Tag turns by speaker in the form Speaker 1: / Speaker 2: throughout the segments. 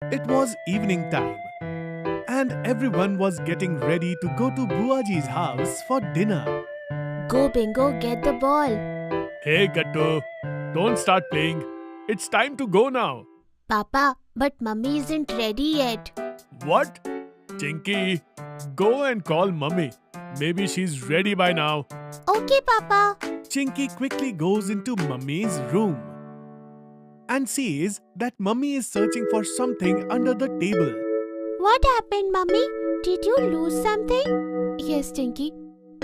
Speaker 1: It was evening time, and everyone was getting ready to go to Buaji's house for dinner.
Speaker 2: Go Bingo, get the ball.
Speaker 1: Hey Gattu, don't start playing. It's time to go now.
Speaker 2: Papa, but mummy isn't ready yet.
Speaker 1: What? Chinky, go and call mummy. Maybe she's ready by now.
Speaker 2: Okay, Papa.
Speaker 1: Chinky quickly goes into mummy's room and sees that mummy is searching for something under the table.
Speaker 2: What happened, mummy? Did you lose something? Yes, Tinky.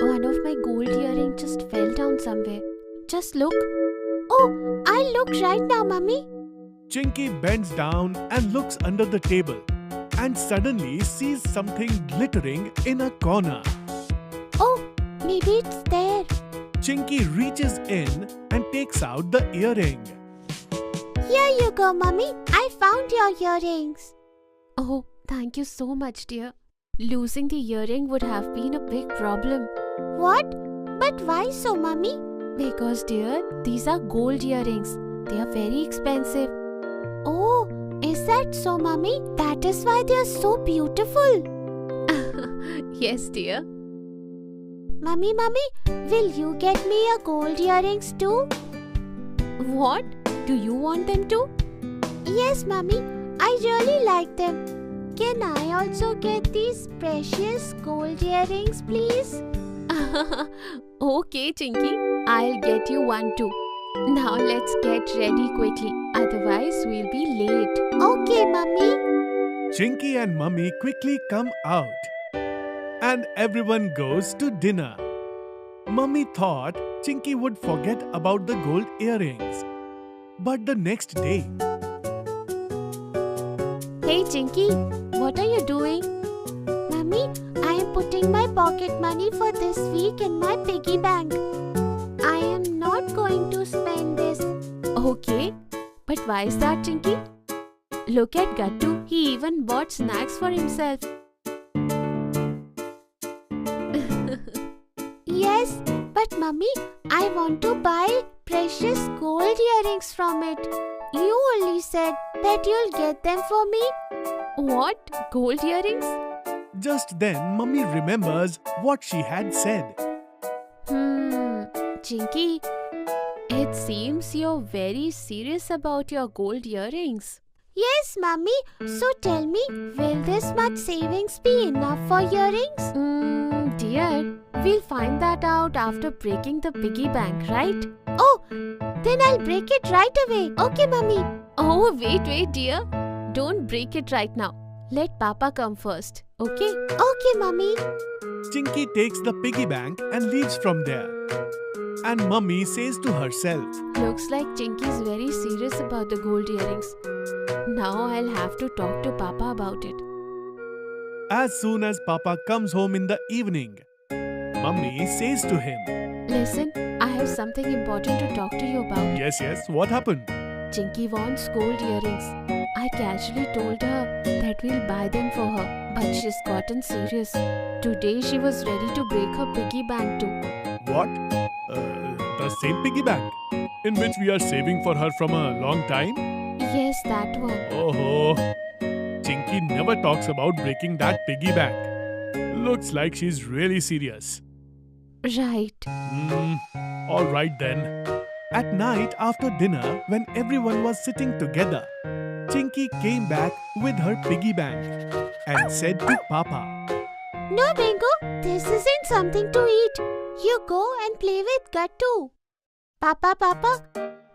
Speaker 2: One of my gold earrings just fell down somewhere. Just look. Oh, I'll look right now, mummy.
Speaker 1: Chinky bends down and looks under the table and suddenly sees something glittering in a corner.
Speaker 2: Oh, maybe it's there.
Speaker 1: Chinky reaches in and takes out the earring.
Speaker 2: Here you go, mummy. I found your earrings. Oh, thank you so much, dear. Losing the earring would have been a big problem. What? But why so, mummy? Because, dear, these are gold earrings. They are very expensive. Oh, is that so, mummy? That is why they are so beautiful. Yes, dear. Mummy, will you get me a gold earrings too? What? Do you want them too? Yes, mummy. I really like them. Can I also get these precious gold earrings, please? Okay, Chinky. I'll get you one too. Now let's get ready quickly. Otherwise, we'll be late. Okay, mummy.
Speaker 1: Chinky and mummy quickly come out and everyone goes to dinner. Mummy thought Chinky would forget about the gold earrings. But the next day,
Speaker 2: Hey, Chinky. What are you doing? Mummy, I am putting my pocket money for this week in my piggy bank. I am not going to spend this. Okay, but why is that, Chinky? Look at Gattu. He even bought snacks for himself. Yes, but mummy, I want to buy precious gold earrings from it. You only said that you'll get them for me. What? Gold earrings?
Speaker 1: just then mummy remembers what she had said.
Speaker 2: Chinky, it seems you're very serious about your gold earrings. Yes, mummy. So tell me, will this much savings be enough for earrings? Dear, we'll find that out after breaking the piggy bank, right? Oh, then I'll break it right away. Okay, mummy. Oh, wait, dear. Don't break it right now. Let Papa come first, okay? Okay, mummy.
Speaker 1: Chinky takes the piggy bank and leaves from there. And mummy says to herself,
Speaker 2: Looks like Chinky's very serious about the gold earrings. Now I'll have to talk to Papa about it.
Speaker 1: as soon as Papa comes home in the evening, mummy says to him,
Speaker 2: Listen, I have something important to talk to you about.
Speaker 1: Yes, what happened?
Speaker 2: Chinky wants gold earrings. I casually told her that we'll buy them for her, but she's gotten serious. Today she was ready to break her piggy bank too.
Speaker 1: What? The same piggy bank in which we are saving for her from a long time?
Speaker 2: Yes, that one.
Speaker 1: Oh, Chinky never talks about breaking that piggy bank. Looks like she's really serious.
Speaker 2: Right.
Speaker 1: Alright then. At night after dinner, when everyone was sitting together, Chinky came back with her piggy bank and said to Papa,
Speaker 2: No, Bingo, this isn't something to eat. You go and play with Gattu. Papa,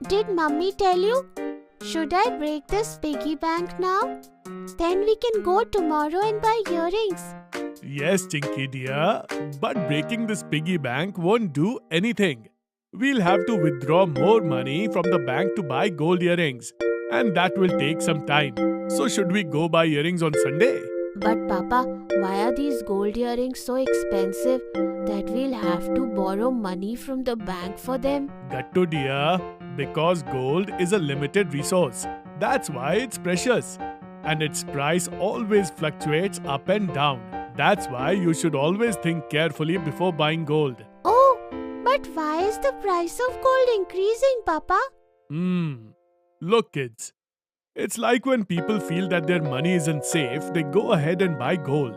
Speaker 2: did Mummy tell you? Should I break this piggy bank now? Then we can go tomorrow and buy earrings.
Speaker 1: Yes, Chinky dear, but breaking this piggy bank won't do anything. We'll have to withdraw more money from the bank to buy gold earrings, and that will take some time. So should we go buy earrings on Sunday?
Speaker 2: But Papa, why are these gold earrings so expensive that we'll have to borrow money from the bank for them?
Speaker 1: Gattu dear, because gold is a limited resource. That's why it's precious. And its price always fluctuates up and down. That's why you should always think carefully before buying gold.
Speaker 2: Oh, but why is the price of gold increasing, Papa?
Speaker 1: Look kids, It's like when people feel that their money isn't safe, they go ahead and buy gold.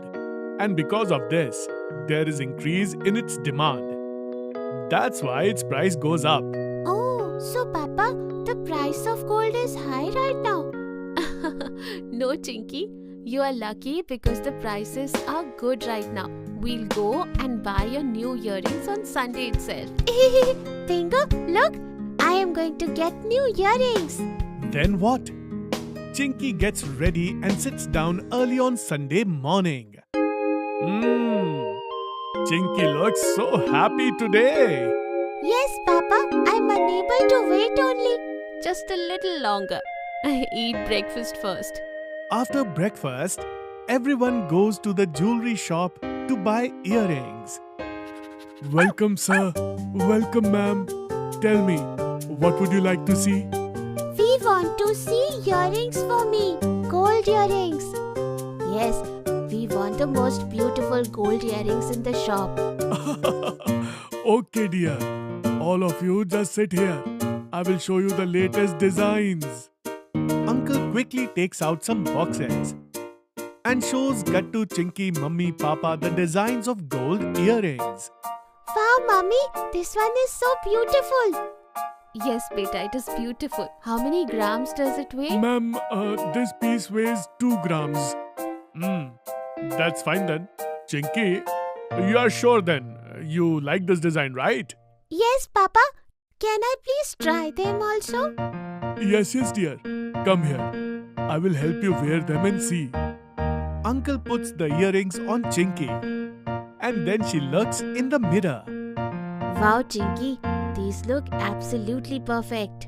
Speaker 1: And because of this, there is increase in its demand. That's why its price goes up.
Speaker 2: Oh, so Papa, the price of gold is high right now. No, Chinky. You are lucky because the prices are good right now. We'll go and buy your new earrings on Sunday itself. Bingo, look, I am going to get new earrings.
Speaker 1: Then what? Chinky gets ready and sits down early on Sunday morning. Chinky looks so happy today.
Speaker 2: Yes, Papa, I'm unable to wait only. Just a little longer. I eat breakfast first.
Speaker 1: After breakfast, everyone goes to the jewelry shop to buy earrings. Welcome, sir. Welcome, ma'am. Tell me, what would you like to see?
Speaker 2: We want to see earrings for me. Gold earrings. Yes, we want the most beautiful gold earrings in the shop.
Speaker 1: Okay, dear. All of you just sit here. I will show you the latest designs. Uncle quickly takes out some boxes and shows Gattu, Chinky, Mummy, Papa the designs of gold earrings.
Speaker 2: Wow, Mummy, this one is so beautiful. Yes, beta, it is beautiful. How many grams does it weigh?
Speaker 1: Ma'am, this piece weighs 2 grams. That's fine then. Chinky, you are sure then? You like this design, right?
Speaker 2: Yes, Papa. Can I please try them also?
Speaker 1: Yes, dear. Come here. I will help you wear them and see. Uncle puts the earrings on Chinky. And then she looks in the mirror.
Speaker 2: Wow, Chinky. These look absolutely perfect.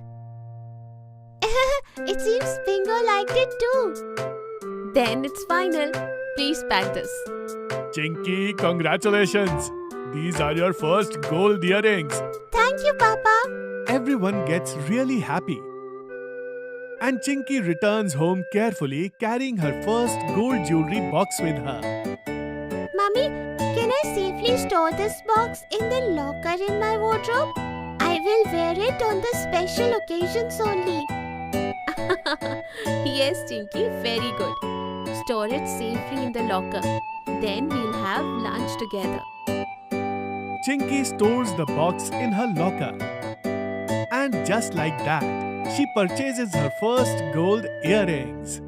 Speaker 2: It seems Bingo liked it too. Then it's final. Please pack this.
Speaker 1: Chinky, congratulations. These are your first gold earrings.
Speaker 2: Thank you, Papa.
Speaker 1: Everyone gets really happy. And Chinky returns home carefully, carrying her first gold jewelry box with her.
Speaker 2: Mummy, can I safely store this box in the locker in my wardrobe? I will wear it on the special occasions only. Yes, Chinky, very good. Store it safely in the locker. Then we'll have lunch together.
Speaker 1: Chinky stores the box in her locker. And just like that, she purchases her first gold earrings.